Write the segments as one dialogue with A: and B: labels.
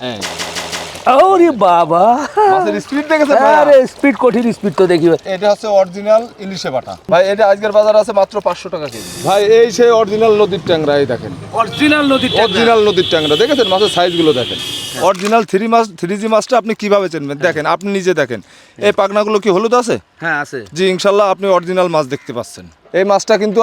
A: ওরে বাবা,
B: মাছের স্পিড দেখেছেন ভাই?
A: আরে স্পিড, কঠিন স্পিড তো দেখি।
B: এটা হচ্ছে অরিজিনাল ইলিশে বাটা ভাই। এটা আজকের বাজার আছে মাত্র 500 টাকা কেজি ভাই। এই সেই অরিজিনাল নদীর ট্যাংরা, এই দেখেন
A: অরিজিনাল
B: নদীর ট্যাংরা দেখেছেন? মাছের সাইজগুলো দেখেন। অরিজিনাল 3G মাছটা আপনি কিভাবে চিনবেন? দেখেন, আপনি নিজে দেখেন, এই পাখনাগুলো কি হলুদ আছে?
A: হ্যাঁ আছে।
B: জি, ইনশাল্লাহ আপনি অরিজিনাল মাছ দেখতে পাচ্ছেন। এই মাছটা কিন্তু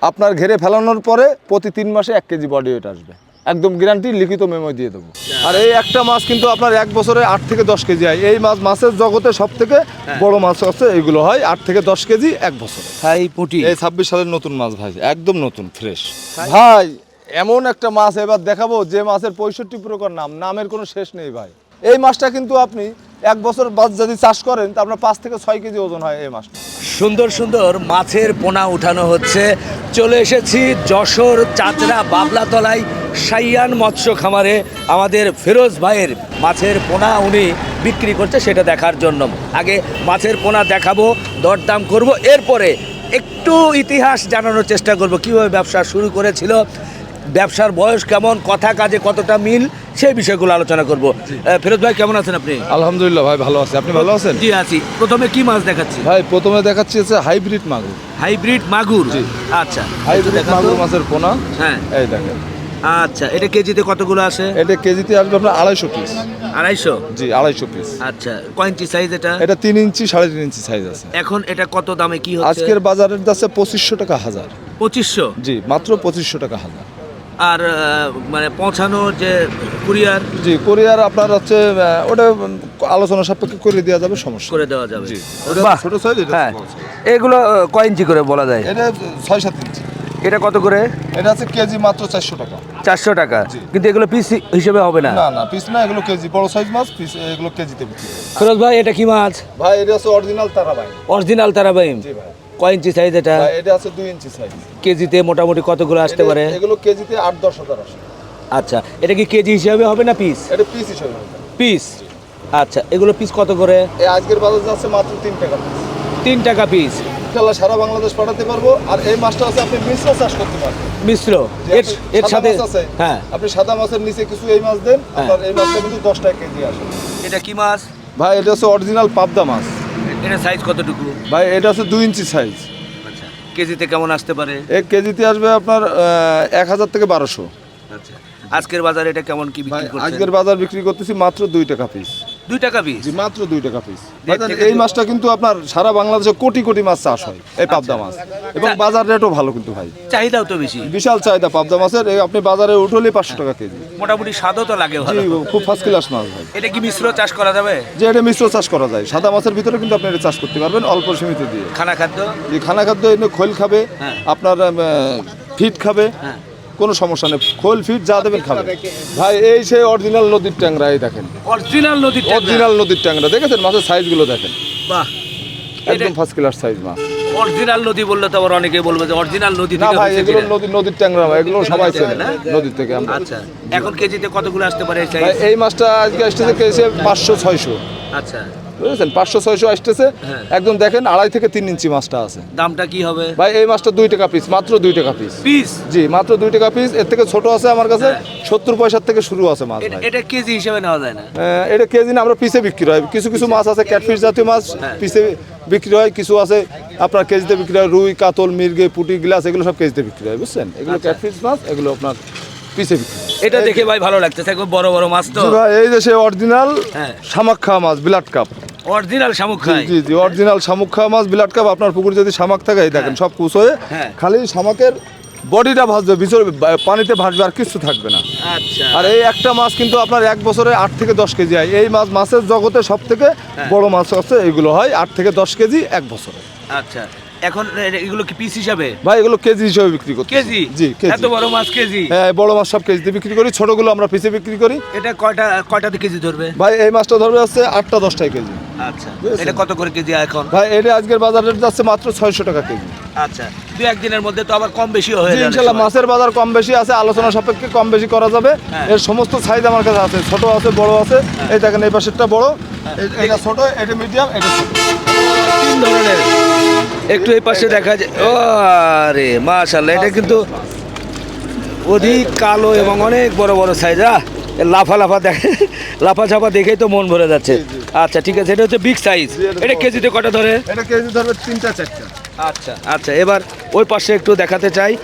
B: আপনার ঘেরে ফেলানোর পরে প্রতি 3 মাসে 1 কেজি বডি ওয়েট আসবে, একদম গ্যারান্টি, লিখিত মেমো দিয়ে দেবো। আর এই একটা মাছ কিন্তু আপনার 1 বছরে 8 থেকে 10 কেজি হয়। এই মাছের জগতে সব থেকে বড় মাছ আছে, এইগুলো হয় 8 থেকে 10 কেজি 1 বছরে।
A: হাই পুটি,
B: এই 26 সালের নতুন মাছ ভাই, একদম নতুন ফ্রেশ ভাই। এমন একটা মাছ এবার দেখাবো যে মাছের 65 প্রকার নামের কোনো শেষ নেই ভাই। এই মাছটা কিন্তু আপনি 1 বছর বাদ যদি চাষ করেন তা আপনার 5 থেকে 6 কেজি ওজন হয় এই মাছটা।
A: সুন্দর সুন্দর মাছের পোনা উঠানো হচ্ছে। চলে এসেছি যশোর চাচরা বাবলাতলায় সাইয়ান মৎস্য খামারে। আমাদের ফিরোজ ভাইয়ের মাছের পোনা উনি বিক্রি করছে, সেটা দেখার জন্য। আগে মাছের পোনা দেখাবো, দরদাম করব, এরপরে একটু ইতিহাস জানানোর চেষ্টা করব, কীভাবে ব্যবসা শুরু করেছিল, ব্যবসার বয়স কেমন, কথা কাজে কতটা মিল, সেই বিষয়গুলো আলোচনা করব। ফিরোজ ভাই কেমন আছেন আপনি?
B: আলহামদুলিল্লাহ ভাই, ভালো আছি। আপনি ভালো আছেন?
A: জি আছি। প্রথমে কি মাছ দেখাচ্ছি
B: ভাই? প্রথমে দেখাচ্ছি হচ্ছে হাইব্রিড মাগুর।
A: হাইব্রিড মাগুর?
B: জি।
A: আচ্ছা,
B: হাইব্রিড মাগুর মাছের পোনা।
A: হ্যাঁ,
B: এই দেখেন।
A: আচ্ছা, এটা কেজিতে কতগুলো আসে?
B: এটা কেজিতে আসবে আপনার 250 পিস।
A: 250?
B: জি, 250 পিস।
A: আচ্ছা, কয় ইঞ্চি সাইজ এটা?
B: এটা 3 ইঞ্চি 3.5 ইঞ্চি সাইজ আছে।
A: এখন এটা কত দামে কি হচ্ছে?
B: আজকের বাজারের দাম 2500 টাকা হাজার।
A: 2500?
B: জি, মাত্র 2500 টাকা হাজার।
A: আর মানে পৌঁছানো যে কুরিয়ার?
B: জি, কোরিয়ার আপনার হচ্ছে ওটা আলোচনা সাপেক্ষে করে দেওয়া যাবে, সমস্যা
A: করে দেওয়া যাবে।
B: জি, ওটা
A: বাহ।
B: ছোট সাইজ, এটা
A: হ্যাঁ,
B: বড় সাইজ।
A: এগুলো কয় ইঞ্চি করে বলা যায়?
B: এটা 6-7 ইঞ্চি।
A: এটা কত করে?
B: এটা আছে কেজি মাত্র 400 টাকা।
A: 400 টাকা?
B: জি।
A: কিন্তু এগুলো পিস হিসেবে হবে না?
B: না না, পিস না, এগুলো কেজি, বড় সাইজ মাছ, পিস এগুলো কেজিতে বিক্রি হয়।
A: ফিরোজ ভাই এটা কি মাছ?
B: ভাই এটা আছে অরিজিনাল তারাবাই।
A: অরিজিনাল তারাবাইম?
B: জি ভাই।
A: কয় ইঞ্চি সাইজ এটা?
B: ভাই এটা আছে 2 ইঞ্চি সাইজ।
A: কেজিতে মোটামুটি কতগুলো আসতে পারে?
B: এগুলো কেজিতে 8-10 হাজার আসে।
A: আচ্ছা, এটা কি কেজি হিসাবে হবে না পিস?
B: এটা পিস হিসেবে হবে।
A: পিস? আচ্ছা, এগুলো পিস কত করে?
B: এই আজকের বাজার যাচ্ছে মাত্র 3 টাকা পিস।
A: 3 টাকা পিস?
B: ইনশাআল্লাহ সারা বাংলাদেশ পাঠাতে পারবো। আর এই মাছটা আছে আপনি মিশ্র চাষ করতে পারবেন।
A: মিশ্র?
B: যে
A: এর
B: সাদা
A: সাথে?
B: মাছ আছে,
A: হ্যাঁ।
B: আপনি সাদা মাছের নিচে কিছু এই মাছ দেন, আপনার এই মাছটা কিন্তু 10 টাকা কেজি আসে।
A: এটা কি মাছ?
B: ভাই এটা হচ্ছে অরিজিনাল পাবদা মাছ।
A: এটা সাইজ কতটুকু?
B: ভাই এটা হচ্ছে 2 ইঞ্চি সাইজ।
A: আচ্ছা, কেজিতে কেমন আসতে পারে?
B: এক কেজিতে আসবে আপনার 1000 থেকে 1200।
A: আচ্ছা, আজকের বাজারে এটা কেমন কি
B: ভাই
A: বিক্রি করছেন?
B: আজকের বাজার বিক্রি করতেছি মাত্র 2 টাকা পিস।
A: 2 টাকা পিস?
B: জি, মাত্র 2 টাকা পিস।
A: দেড় থেকে
B: এই মাছটা কিন্তু আপনার সারা বাংলাদেশে কোটি কোটি মাছ চাষ হয়, এই পাবদা মাছ, এবং বাজার রেটও ভালো কিন্তু ভাই,
A: চাহিদাও তো বেশি।
B: বিশাল চাহিদা পাবদা মাছের। এই আপনি বাজারে উঠলে 500 টাকা কেজি।
A: মোটামুটি স্বাদও তো লাগে
B: জি,
A: ভালো।
B: খুব ফার্স্ট ক্লাস মাছ ভাই।
A: এটা কি মিশ্র চাষ করা যাবে?
B: যে এটা মিশ্র চাষ করা যায়, সাদা মাছের ভিতরে কিন্তু আপনি এটা চাষ করতে পারবেন অল্প সীমিত দিয়ে।
A: খানা খাদ্য?
B: যে খানা খাদ্য এনে খোল খাবে,
A: হ্যাঁ।
B: আপনার ফিট খাবে,
A: হ্যাঁ।
B: কোনো সমস্যা নেই, খোল ফিট যা দেবেন খাবে। ভাই এই সেই অরিজিনাল নদীর ট্যাংরা, এই দেখেন
A: অরিজিনাল নদীর ট্যাংরা?
B: অরিজিনাল নদীর ট্যাংরা দেখেছেন? মাছের সাইজগুলো দেখেন,
A: বাহ,
B: একদম ফার্স্ট ক্লাস সাইজ মাছ।
A: অরিজিনাল নদী বললে তো আবার অনেকে বলবে যে অরিজিনাল নদী
B: না
A: থেকে
B: ভাই,
A: হয়েছে
B: এগুলো
A: কিনা।
B: নদীর ট্যাংরা ভাই, এগুলো সবাই চেনে
A: না?
B: নদীর থেকে আমরা।
A: আচ্ছা, এখন কেজিতে কতগুলো আসতে পারে এই
B: ভাই
A: সাইজ?
B: এই মাছটা আজকে আসতেছে কেজি 500-600,
A: আচ্ছা,
B: বুঝেছেন? 500-600 আসতেছে।
A: হ্যাঁ।
B: একদম দেখেন 2.5 থেকে 3 ইঞ্চি মাছটা আছে।
A: দামটা কি হবে?
B: ভাই এই মাছটা 2 টাকা পিস, মাত্র 2 টাকা পিস।
A: পিস?
B: জি, মাত্র 2 টাকা পিস। এর থেকে ছোট আছে আমার কাছে
A: হ্যাঁ।
B: 70 পয়সার থেকে শুরু আছে মাছ ভাই।
A: এটা কেজি হিসেবে নেওয়া যায় না?
B: এটা কেজি না, আমরা পিসে বিক্রি হয়। কিছু কিছু মাছ আছে ক্যাটফিশ জাতীয় মাছ,
A: হ্যাঁ।
B: পিসে বিক্রি হয়। কিছু আছে আপনার কেজিতে বিক্রি হয়, রুই, কাতল, মির্গে, পুঁটি, গ্লাস, এগুলো সব কেজিতে বিক্রি হয়, বুঝছেন? এগুলো
A: আচ্ছা।
B: ক্যাটফিশ মাছ, এগুলো আপনার পিসে বিক্রি হয়।
A: এটা দেখে ভাই ভালো লাগতেছে, একবার বড় বড় মাছ তো।
B: জি ভাই, এই যে সে অরিজিনাল
A: হ্যাঁ।
B: শামুক খাওয়া মাছ, ব্লাড কাপ।
A: অরিজিনাল শামুক খায়?
B: জি জি, অরিজিনাল শামুক খাওয়া মাছ, ব্লাড কাপ। আপনার পুকুরে যদি শামুক থাকে, এই দেখেন সব কুচ হয়ে
A: হ্যাঁ।
B: খালি শামুকের বডিটা ভাসবে, ভিতরে পানিতে ভাসবে, আর কিছু থাকবে না।
A: আচ্ছা,
B: আর এই একটা মাছ কিন্তু আপনার 1 বছরে 8 থেকে 10 কেজি হয়। এই মাছের জগতে সব থেকে বড় মাছ আছে, এগুলো হয় 8 থেকে 10 কেজি 1 বছরে।
A: আচ্ছা, এখন এগুলো কি পিস হিসাবে?
B: ভাই এগুলো কেজি হিসেবে বিক্রি করতে।
A: কেজি?
B: জি, কেজি।
A: এত বড় মাছ কেজি?
B: হ্যাঁ, বড় মাছ সব কেজিতে বিক্রি করি, ছোটগুলো আমরা পিসে বিক্রি করি।
A: এটা কয়টাতে কেজি ধরবে?
B: ভাই এই মাছটা ধরবে আছে 8টা-10টায় কেজি।
A: আচ্ছা,
B: বুঝেছেন?
A: এটা কত করে কেজি এখন?
B: ভাই এটা আজকের বাজার রেট যাচ্ছে মাত্র 600 টাকা কেজি।
A: আচ্ছা, 2-1 দিনের মধ্যে তো আবার কম বেশি হয়ে
B: জি,
A: যাবে।
B: ইনশাল্লাহ মাছের বাজার কম বেশি আছে, আলোচনা সাপেক্ষে কম বেশি করা যাবে।
A: হ্যাঁ।
B: এর সমস্ত সাইজ আমার কাছে আছে, ছোট আছে, বড় আছে। এই দেখেন এই পাশেরটা বড়, এটা ছোট, এটা মিডিয়াম, এটা ছোট।
A: 3 ধরনের। একটু এই পাশে দেখা যায়। ও আরে মাশাআল্লাহ, এটা কিন্তু অধিক কালো এবং অনেক বড় বড় সাইজ। লাফা লাফা দেখে, লাফা ঝাপা দেখেই তো মন ভরে যাচ্ছে। আচ্ছা ঠিক আছে, এটা হচ্ছে বিগ সাইজ।
B: জি, এটা
A: এটা
B: বড়
A: কেজিতে কটা ধরে?
B: এটা কেজি ধরবে 3টা 4টা।
A: আচ্ছা আচ্ছা, এবার ওই পাশে একটু দেখাতে চাই।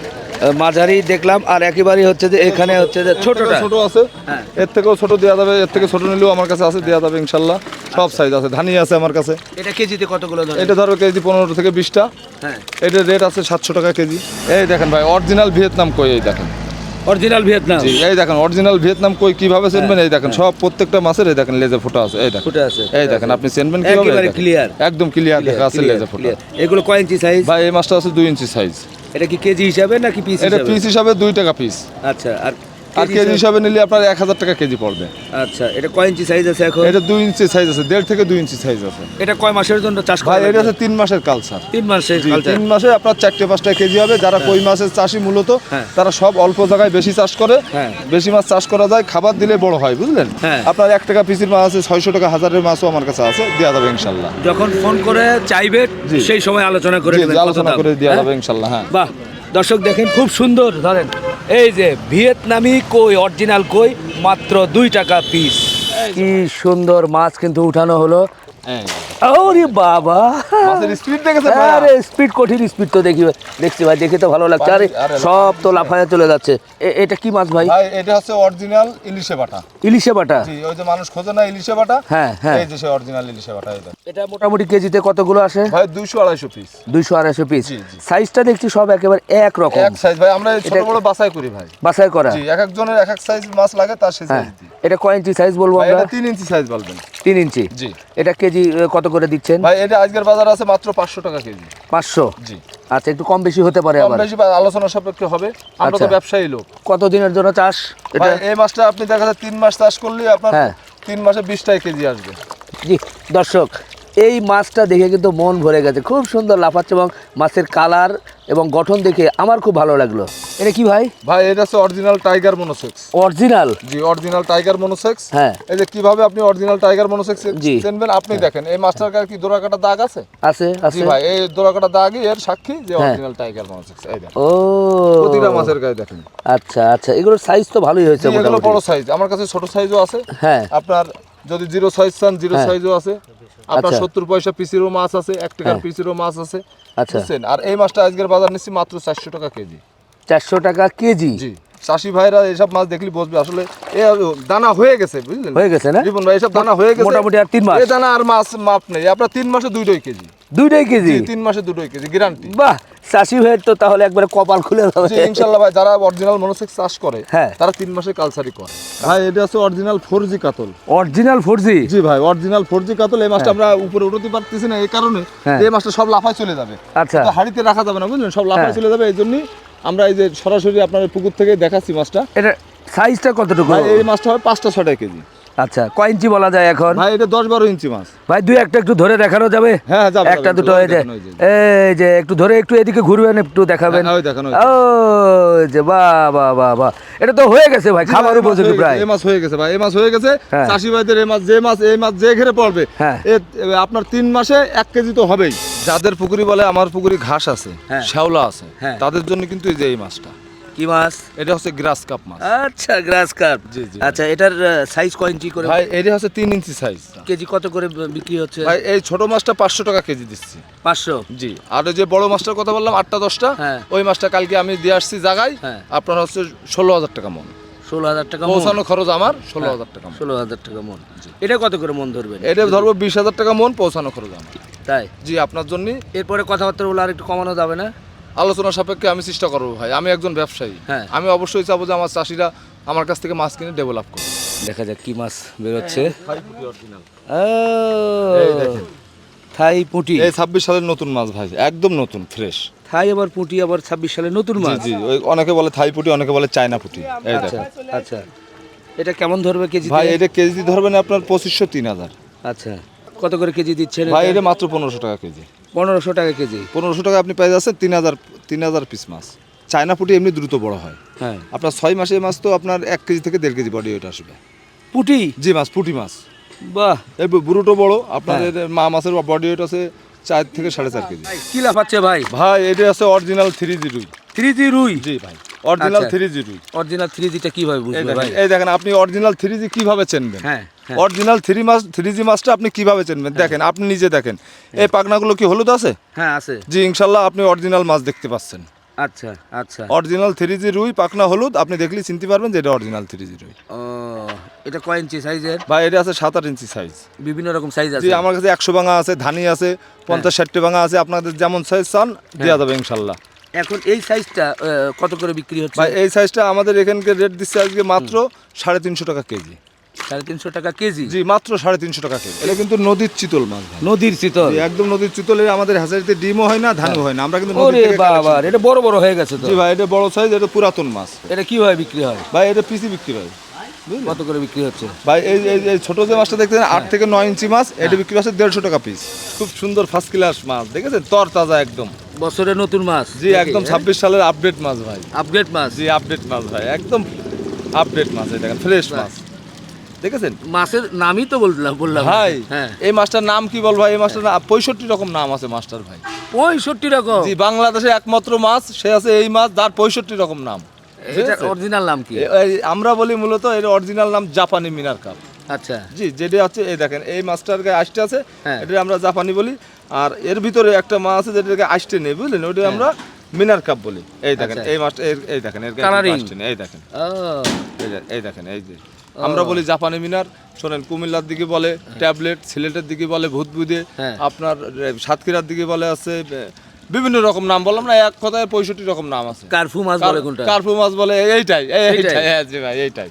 A: মাঝারি দেখলাম, আর একেবারেই হচ্ছে যে এখানে হচ্ছে যে ছোটটা।
B: ছোট আছে,
A: হ্যাঁ।
B: এর থেকেও ছোট দেওয়া যাবে, এর থেকে ছোট নিলেও আমার কাছে আছে, দেওয়া যাবে ইনশাল্লাহ। সব সাইজ আছে, ধানি আছে আমার কাছে।
A: এটা কেজিতে কতগুলো ধরে?
B: এটা ধরো কেজি 15 থেকে 20টা।
A: হ্যাঁ,
B: এটার রেট আছে 700 টাকা কেজি। এই দেখেন ভাই, অরিজিনাল ভিয়েতনাম কই, এই দেখেন।
A: Original Vietnam.
B: জি, এই দেখেন অরিজিনাল ভিয়েতনাম কই কিভাবে চিনবেন, এই দেখেন সব প্রত্যেকটা মাছের এই দেখেন লেজে ফোঁটা আছে, এই দেখেন
A: ফুটে আছে।
B: এই দেখেন, আপনি চিনবেন কিভাবে?
A: একেবারে
B: এই দেখেন।
A: clear।
B: একদম ক্লিয়ার দেখা আছে লেজে ফোঁটা।
A: এগুলো কয় ইঞ্চি সাইজ?
B: ভাই এই মাছটা আছে 2 ইঞ্চি সাইজ।
A: এটা কি কেজি হিসাবে নাকি পিস
B: এটা
A: হিসাবে?
B: পিস হিসাবে 2 টাকা পিস,
A: আচ্ছা, আর
B: আর কেজি হিসাবে নিলে আপনার 1000 টাকা কেজি পড়বে।
A: আচ্ছা, এটা কয় ইঞ্চি সাইজ আছে এখন?
B: এটা 2 ইঞ্চি সাইজ আছে, 1.5 থেকে 2 ইঞ্চি সাইজ আছে।
A: এটা কয় মাসের জন্য চাষ করা
B: ভাই এটা
A: লাগবে?
B: আছে 3 মাসের কালচার।
A: 3 মাসের কালচার।
B: 3 মাসে আপনার 4-5টা কেজি হবে। যারা কই মাছের চাষি মূলত,
A: হ্যাঁ।
B: তারা সব অল্প জায়গায় বেশি চাষ করে।
A: হ্যাঁ।
B: বেশি মাছ চাষ করা যায়, খাবার দিলে বড় হয়, বুঝলেন?
A: হ্যাঁ।
B: আপনার 1 টাকা পিসের মাছ আছে, 600 টাকা হাজারের মাছও আমার কাছে আছে, দেওয়া যাবে ইনশাল্লাহ।
A: যখন ফোন করে চাইবে
B: জি।
A: সেই সময় আলোচনা করে
B: জি,
A: নেবেন,
B: জি,
A: কত
B: আলোচনা
A: দাম।
B: করে দেওয়া
A: হ্যাঁ?
B: যাবে ইনশাল্লাহ। হ্যাঁ,
A: বাহ, দর্শক দেখেন খুব সুন্দর, ধরেন এই যে ভিয়েতনামি কই, অরিজিনাল কই, মাত্র 2 টাকা পিস। কি সুন্দর মাছ কিন্তু উঠানো হলো। ওরে বাবা,
B: মাছের স্পিড দেখেছেন ভাই?
A: আরে স্পিড, কঠিন স্পিড তো দেখছি ভাই, দেখে তো ভালো লাগছে। আরে
B: আরে
A: সব তো লাফায় চলে যাচ্ছে। এটা কি মাছ ভাই?
B: ভাই এটা হচ্ছে অরিজিনাল ইলিশে বাটা।
A: ইলিশে বাটা।
B: জি, ওই যে মানুষ খোঁজে না ইলিশে বাটা,
A: হ্যাঁ হ্যাঁ।
B: এই যে সে অরিজিনাল ইলিশে বাটা। এটা
A: এটা মোটামুটি কেজিতে কতগুলো আসে?
B: ভাই 200-250 পিস।
A: 200-250 পিস।
B: জি, জি।
A: সাইজটা দেখছি সব একেবারে এক রকম,
B: এক সাইজ ভাই, আমরা এই ছোট
A: এটা-
B: বড় বাছাই করি ভাই।
A: বাছাই করা।
B: জি, এক একজনের এক এক সাইজ মাছ লাগে, তার সেই
A: হ্যাঁ,
B: সাইজ দিই।
A: এটা কয় ইঞ্চি সাইজ বলবো
B: ভাই
A: আমরা?
B: এটা 3 ইঞ্চি সাইজ বলবেন।
A: 3 ইঞ্চি।
B: জি।
A: এটা কেজি কত করে দিচ্ছেন?
B: ভাই এটা আজকের বাজার আছে মাত্র 500 টাকা কেজি।
A: 500।
B: জি।
A: আচ্ছা, একটু কম বেশি হতে পারে
B: কম
A: আবার।
B: বেশি বা আলোচনা সাপেক্ষে হবে, আমরা তো
A: আচ্ছা।
B: ব্যবসায়ী লোক।
A: কত দিনের জন্য চাষ এটা?
B: ভাই এই মাছটা আপনি দেখা যায় 3 মাস চাষ করলে আপনার
A: হ্যাঁ।
B: 3 মাসে 20 টাকা কেজি আসবে।
A: জি দর্শক, এই মাছটা দেখে কিন্তু মন ভরে গেছে, খুব সুন্দর লাফাচ্ছে এবং মাছের কালার এবং গঠন দেখে আমার খুব ভালো লাগলো। এটা কি ভাই?
B: ভাই এটা হচ্ছে অরিজিনাল টাইগার মনোসেক্স।
A: অরিজিনাল?
B: জি, অরিজিনাল টাইগার মনোসেক্স।
A: হ্যাঁ।
B: এই যে কিভাবে আপনি অরিজিনাল টাইগার মনোসেক্স
A: জি।
B: চিনবেন, আপনি দেখেন এই মাছটার গায়ে কি দোরাকাটা দাগ আছে?
A: আছে
B: জি
A: আছে।
B: ভাই, এই দোরাকাটা দাগই এর সাক্ষী যে
A: হ্যাঁ।
B: Original tiger monosex. এই দেখেন
A: ও
B: প্রতিটা মাছের গায়ে দেখেন।
A: আচ্ছা আচ্ছা, এগুলোর সাইজ তো ভালোই হয়েছে
B: জি, এগুলো
A: মোটামুটি।
B: বড় সাইজ, আমার কাছে ছোট সাইজও আছে।
A: হ্যাঁ।
B: আপনার যদি 0 সাইজ চান 0
A: হ্যাঁ।
B: সাইজও আছে। আপনার
A: আচ্ছা।
B: 70 পয়সা পিসেরও মাছ আছে, 1 টাকার
A: হ্যাঁ।
B: পিসেরও মাছ আছে।
A: আচ্ছা।
B: বুঝছেন? আর এই মাছটা আজকের বাজার নিচ্ছি মাত্র 400 টাকা কেজি।
A: 400 টাকা কেজি?
B: জি, চাষি ভাইরা এইসব মাছ দেখলি বসবে আসলে এ দানা হয়ে গেছে, বুঝলেন?
A: হয়ে গেছে না?
B: জীবন ভাই এসব দানা হয়ে গেছে
A: মোটামুটি আর 3 মাস।
B: এই দানা আর মাছ মাপ নেই, আপনার 3 মাসে 2 কেজি।
A: 2 কেজি?
B: জি, 3 মাসে 2 কেজি গ্যারান্টি।
A: বাহ, চাষি ভাইয়ের তো তাহলে একবারে কপাল খুলে যাবে।
B: জি, ইনশাআল্লাহ ভাই, যারা অরিজিনাল মনোসেক্স চাষ করে
A: হ্যাঁ।
B: তারা 3 মাসে কালচারি করে। ভাই এটা আছে অরিজিনাল 4G কাতল।
A: Original 4G?
B: জি ভাই, অরিজিনাল 4G কাতল। এই মাছটা আমরা উপরে উঠাতে পারতেছি না এই কারণে
A: হ্যাঁ।
B: যে এই মাছটা সব লাফায় চলে যাবে।
A: আচ্ছা।
B: তো হাড়িতে রাখা যাবে না, বুঝলেন? সব লাফায়
A: হ্যাঁ।
B: চলে যাবে, এই জন্যই আমরা এই যে সরাসরি আপনার পুকুর থেকে দেখাচ্ছি মাছটা।
A: এটা সাইজটা কতটুকু?
B: ভাই এই মাছটা হয় 5টা-6টা কেজি।
A: আচ্ছা, কয় ইঞ্চি বলা যায় এখন?
B: ভাই এটা 10-12 ইঞ্চি মাছ।
A: ভাই দুই একটা একটু ধরে দেখানো যাবে?
B: হ্যাঁ, যাবে,
A: একটা
B: যাবে,
A: দুটো
B: যাবে,
A: এই যে,
B: দেখেন, ওই যে।
A: এই যে একটু ধরে একটু এদিকে ঘুরবেন, একটু দেখাবেন।
B: হ্যাঁ, ওই দেখেন, ওই
A: ও যে বাহ বাহ বাহ বাহ, এটা তো হয়ে গেছে ভাই, খাবার
B: এই মাছ
A: উপযোগী
B: হয়ে
A: প্রায়।
B: গেছে, এই মাছ হয়ে গেছে ভাই, এই মাছ হয়ে গেছে।
A: হ্যাঁ।
B: চাষি ভাইদের এই মাছ যে ঘেরে পড়বে,
A: হ্যাঁ।
B: আপনার 3 মাসে 1 কেজি তো হবেই। যাদের পুকুরি বলে আমার পুকুরি ঘাস আছে,
A: হ্যাঁ।
B: শ্যাওলা আছে,
A: হ্যাঁ।
B: তাদের জন্য কিন্তু এই যে এই মাছটা।
A: কি মাছ?
B: এটা হচ্ছে গ্রাস কাপ মাছ।
A: আচ্ছা, গ্রাস কার্প।
B: জি, জি।
A: আচ্ছা, এটার সাইজ কয় ইঞ্চি করে?
B: ভাই এটা হচ্ছে 3 ইঞ্চি সাইজ।
A: কেজি কত করে বিক্রি হচ্ছে?
B: ভাই এই ছোট মাছটা 500 টাকা কেজি দিচ্ছি।
A: 500?
B: জি, আর ওই যে বড় মাছটার কথা বললাম 8টা-10টা,
A: হ্যাঁ।
B: ওই মাছটা কালকে আমি দিয়ে আসছি জায়গায়,
A: হ্যাঁ।
B: আপনার হচ্ছে 16,000 টাকা মন।
A: 16,000 টাকা মন?
B: পৌঁছানো খরচ আমার 16,000 টাকা মন।
A: 16,000 টাকা মন। এটা কত করে মন ধরবেন?
B: এটা ধরবো 20,000 টাকা মন, পৌঁছানো খরচ আমার।
A: তাই?
B: জি, আপনার জন্য
A: এরপরে কথাবার্তা বলে আর একটু কমানো যাবে না?
B: আলোচনা সাপেক্ষে আমি চেষ্টা করবো ভাই, আমি একজন ব্যবসায়ী।
A: হ্যাঁ।
B: আমি অবশ্যই চাবো যে আমার চাষিরা আমার কাছ থেকে মাছ কিনে ডেভেলপ করে।
A: দেখা যাক কি মাছ বেরোচ্ছে।
B: এই দেখেন।
A: থাই পুঁটি?
B: এই 26 সালের নতুন মাছ ভাই, একদম নতুন ফ্রেশ।
A: থাই আবার পুঁটি, আবার 26 সালে নতুন
B: জি
A: মাছ?
B: জি, ওই অনেকে বলে থাই পুঁটি, অনেকে বলে চায়না পুঁটি। এই
A: আচ্ছা
B: দেখেন
A: আচ্ছা, এটা কেমন ধরবে কেজি?
B: ভাই, এটা কেজি ধরবেন আপনার 2500-3000।
A: আচ্ছা, কত করে কেজি দিচ্ছেন?
B: ভাই এটা মাত্র 1500 টাকা কেজি।
A: 1500 টাকা কেজি?
B: 1500 টাকা আপনি পেয়ে যাচ্ছেন 3000 পিস মাছ। চায়না পুঁটি এমনি দ্রুত বড় হয়।
A: হ্যাঁ।
B: আপনার 6 মাসে মাছ তো আপনার 1 কেজি থেকে 1.5 কেজি বডি ওয়েট আসবে।
A: পুঁটি?
B: জি মাছ, পুঁটি মাছ।
A: বাহ,
B: এই বুড়োটো বড়, আপনার
A: হ্যাঁ।
B: এর মা মাছের বডি ওয়েট আছে 4 থেকে 4.5 কেজি।
A: কি লাফাচ্ছে ভাই?
B: ভাই এটা আছে অরিজিনাল 3G রুই।
A: 3G রুই?
B: জি ভাই। অরিজিনাল
A: আচ্ছা।
B: 3G রুই।
A: অরিজিনাল 3Gটা কিভাবে
B: এই
A: বুঝবো
B: দেখেন,
A: ভাই?
B: এই দেখেন আপনি অরিজিনাল 3G কিভাবে চিনবেন?
A: হ্যাঁ, হ্যাঁ।
B: অরিজিনাল 3G মাছটা আপনি কিভাবে চিনবেন? দেখেন, আপনি নিজে দেখেন, এই পাখনাগুলো কি হলুদ আছে?
A: হ্যাঁ, আছে।
B: জি, ইনশাল্লাহ আপনি অরিজিনাল মাছ দেখতে পাচ্ছেন।
A: আচ্ছা, আচ্ছা।
B: অরিজিনাল 3G রুই, পাখনা হলুদ, আপনি দেখলেই চিনতে পারবেন যে এটা অরিজিনাল 3G রুই।
A: ও, এটা কয় ইঞ্চি সাইজের?
B: ভাই এটা আছে 7-8 ইঞ্চি সাইজ।
A: বিভিন্ন রকম সাইজ
B: জি,
A: আছে।
B: আমার কাছে 100 ভাঙা আছে, ধানি আছে, 50-60 ভাঙা আছে, আপনাদের যেমন সাইজ চান দেওয়া যাবে ইনশাল্লাহ।
A: এখন এই সাইজটা কত করে বিক্রি হচ্ছে?
B: ভাই এই সাইজটা আমাদের এখানকার রেট দিচ্ছে আজকে মাত্র 350 টাকা কেজি।
A: 350 টাকা কেজি?
B: জি, মাত্র 350 টাকা কেজি। এটা কিন্তু নদীর চিতল মাছ ভাই।
A: নদীর চিতল?
B: জি, একদম নদীর চিতল। আমাদের হ্যাচারিতে ডিমও হয় না, ধানও হয় না, আমরা কিন্তু নদী
A: ওরে
B: থেকে
A: বাবা,
B: collection
A: এটা বড় বড় হয়ে গেছে তো।
B: করি। জি ভাই, এটা বড় সাইজ, এটা পুরাতন মাছ।
A: এটা কিভাবে বিক্রি হয়
B: ভাই এটা পিসি বিক্রি হয়।
A: কত করে বিক্রি হচ্ছে?
B: ভাই এই এই এই ছোট যে মাছটা দেখতেছেন 8 থেকে 9 ইঞ্চি মাছ, এটা বিক্রি হচ্ছে 150 টাকা পিস। খুব সুন্দর ফার্স্ট ক্লাস মাছ, দেখেছেন, তর তাজা একদম।
A: বছরের নতুন মাছ?
B: জি, একদম 26 সালের আপডেট মাছ ভাই।
A: আপগ্রেড মাছ?
B: জি, আপডেট মাছ ভাই, একদম আপডেট মাছ। এই দেখেন ফ্রেশ মাছ, দেখেছেন?
A: মাছের নামই তো বললাম
B: ভাই
A: হ্যাঁ।
B: এই মাছটার নাম কি বল ভাই? এই মাছটার 65 রকম নাম আছে মাছটার ভাই।
A: 65 রকম?
B: জি, বাংলাদেশে একমাত্র মাছ সে আছে এই মাছ, যার 65 রকম নাম।
A: এটা অরিজিনাল নাম কি?
B: আমরা বলি মূলত এর অরিজিনাল নাম জাপানি মিনার কাপ।
A: আচ্ছা।
B: জি, যেটা হচ্ছে এই দেখেন, এই মাছটার গায়ে আষ্টে আছে,
A: হ্যাঁ।
B: এটা আমরা জাপানি বলি। আর এর ভিতরে একটা মাছ আছে যেটার গায়ে আষ্টে নেই, বুঝলেন, ওটা আমরা মিনার কাপ বলি। এই দেখেন
A: আচ্ছা।
B: এই মাছটা, এই দেখেন এর গায়ে
A: Colouring?
B: আষ্টে নেই, এই দেখেন,
A: ও,
B: এই দেখেন, এই যে আমরা বলি জাপানি মিনার। শোনেন, কুমিল্লার দিকে বলে ট্যাবলেট, সিলেটের দিকে বলে ভূতবুদে,
A: হ্যাঁ।
B: আপনার সাতক্ষীরার দিকে বলে আছে বিভিন্ন রকম নাম। বললাম না, এক কথায় 65 রকম নাম আছে।
A: কার্ফু মাছ বলে কোনটা?
B: কার্পু মাছ বলে এইটাই। হ্যাঁ জি ভাই, এইটাই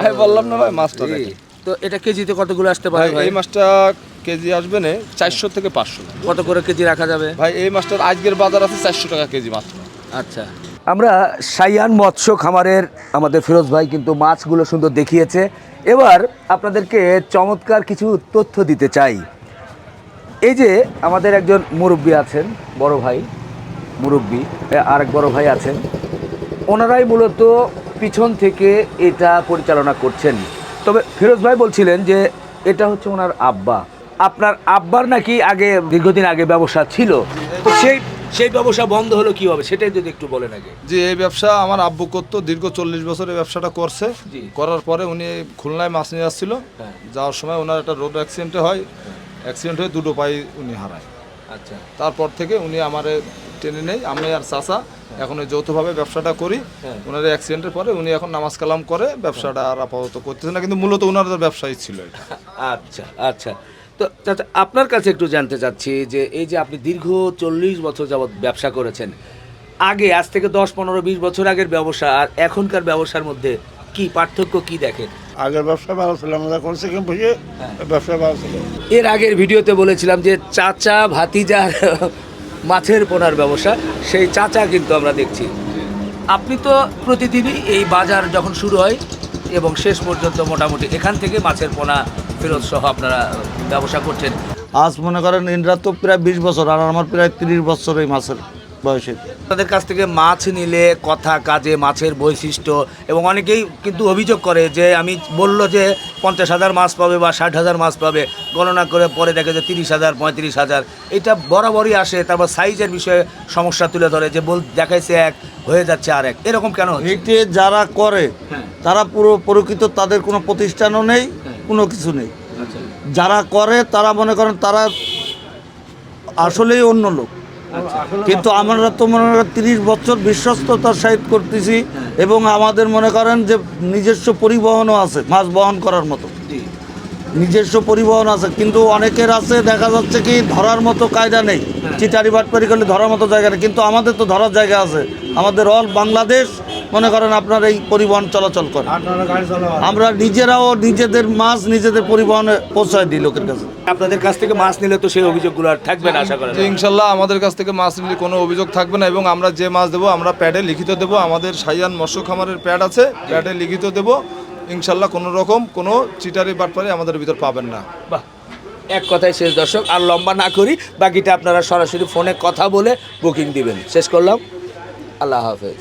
B: আমি বললাম না ভাই, মাছটা দেখেন।
A: তো এটা কেজিতে কতগুলো আসতে
B: ভাই
A: পারে ভাই?
B: এই মাছটা কেজি আসবে না 400 থেকে 500।
A: কত করে কেজি রাখা যাবে?
B: ভাই এই মাছটার আজকের বাজার আছে 400 টাকা কেজি মাত্র।
A: আচ্ছা। আমরা সাইয়ান মৎস্য খামারের আমাদের ফিরোজ ভাই কিন্তু মাছগুলো সুন্দর দেখিয়েছে। এবার আপনাদেরকে চমৎকার কিছু তথ্য দিতে চাই। এই যে আমাদের একজন মুরব্বি আছেন, বড় ভাই মুরব্বি, আরেক বড় ভাই আছেন, ওনারাই মূলত পিছন থেকে এটা পরিচালনা করছেন। তবে ফিরোজ ভাই বলছিলেন যে এটা হচ্ছে ওনার আব্বা। আপনার আব্বার নাকি আগে দীর্ঘদিন আগে ব্যবসা ছিল, তো সেই ব্যবসা বন্ধ হলো কিভাবে সেটাই যদি একটু বলেন আগে।
B: যে এই ব্যবসা আমার আব্বু করতো, দীর্ঘ 40 বছর এই ব্যবসাটা করছে।
A: জি।
B: করার পরে উনি খুলনায় মাছ নিয়ে আসছিল,
A: হ্যাঁ।
B: যাওয়ার সময় ওনার একটা রোড অ্যাক্সিডেন্টে হয়, অ্যাক্সিডেন্ট হয়ে দুটো পাই উনি হারায়।
A: আচ্ছা।
B: তারপর থেকে উনি আমারে টেনে নেই, আমি আর চাচা এখন ওই যৌথভাবে ব্যবসাটা করি।
A: হ্যাঁ।
B: ওনার অ্যাক্সিডেন্টের পরে উনি এখন নামাজ কালাম করে, ব্যবসাটা আর আপাতত করতেছে না, কিন্তু মূলত ওনার ব্যবসায়ী ছিল এটা।
A: আচ্ছা, আচ্ছা। তো চাচা, আপনার কাছে একটু জানতে চাচ্ছি যে এই যে আপনি দীর্ঘ 40 বছর যাবৎ ব্যবসা করেছেন, আগে আজ থেকে 10, 15, 20 বছর আগের ব্যবসা আর এখনকার ব্যবসার মধ্যে কি পার্থক্য কি দেখেন?
C: আগের ব্যবসা ভালো ছিল, আমরা করছি কিন্তু বসে ব্যবসা ভালো ছিল।
A: এর আগের ভিডিওতে বলেছিলাম যে চাচা ভাতিজার মাছের পোনার ব্যবসা, সেই চাচা কিন্তু আমরা দেখছি। আপনি তো প্রতিদিনই এই বাজার যখন শুরু হয় এবং শেষ পর্যন্ত মোটামুটি এখান থেকে মাছের পোনা ফেরত সহ আপনারা ব্যবসা করছেন।
C: আজ মনে করেন ইন্দ্রার তো প্রায় 20 বছর, আর আমার প্রায় 30 বছর এই মাছের বয়সে।
A: তাদের কাছ থেকে মাছ নিলে কথা কাজে মাছের বৈশিষ্ট্য, এবং অনেকেই কিন্তু অভিযোগ করে যে আমি বললো যে 50,000 মাছ পাবে বা 60,000 মাছ পাবে, গণনা করে পরে দেখে যে 30,000, 35,000, এটা বরাবরই আসে। তারপর সাইজের বিষয়ে সমস্যা তুলে ধরে যে দেখাইছে এক হয়ে যাচ্ছে আর এক, এরকম কেন হচ্ছে?
C: এতে যারা করে
A: হ্যাঁ।
C: তারা পুরো প্রকৃত, তাদের কোনো প্রতিষ্ঠানও নেই, কোনো কিছু নেই।
A: আচ্ছা,
C: যারা করে তারা মনে করেন তারা আসলেই অন্য লোক। কিন্তু আমরা তো মনে করেন 30 বছর বিশ্বস্ততার সহিত করতেছি, এবং আমাদের মনে করেন যে নিজস্ব পরিবহনও আছে, মাছ বহন করার মতো
A: জি।
C: নিজস্ব পরিবহন আছে। কিন্তু অনেকের আছে দেখা যাচ্ছে কি ধরার মতো কায়দা নেই, চিটারি বাটপারি করলে ধরার মতো জায়গা নেই, কিন্তু আমাদের তো ধরার জায়গা আছে। আমাদের অল বাংলাদেশ মনে করেন আপনার এই পরিবহন চলাচল করে, আমরা নিজেরাও নিজেদের মাছ নিজেদের পরিবহনে পৌঁছায় দিই লোকের কাছে।
A: আপনাদের কাছ থেকে মাছ নিলে তো সেই অভিযোগগুলো আর থাকবে না আশা করেন?
B: যে ইনশাল্লাহ আমাদের কাছ থেকে মাছ নিলে কোনো অভিযোগ থাকবে না, এবং আমরা যে মাছ দেবো আমরা প্যাডে লিখিত দেবো। আমাদের সাইয়ান মৎস্য খামারের প্যাড আছে, প্যাডে লিখিত দেবো ইনশাল্লাহ। কোনো রকম কোনো চিটারি বাটপারি আমাদের ভিতর পাবেন না।
A: বাহ, এক কথায় শেষ দর্শক, আর লম্বা না করি, বাকিটা আপনারা সরাসরি ফোনে কথা বলে বুকিং দিবেন। শেষ করলাম, আল্লাহ হাফেজ।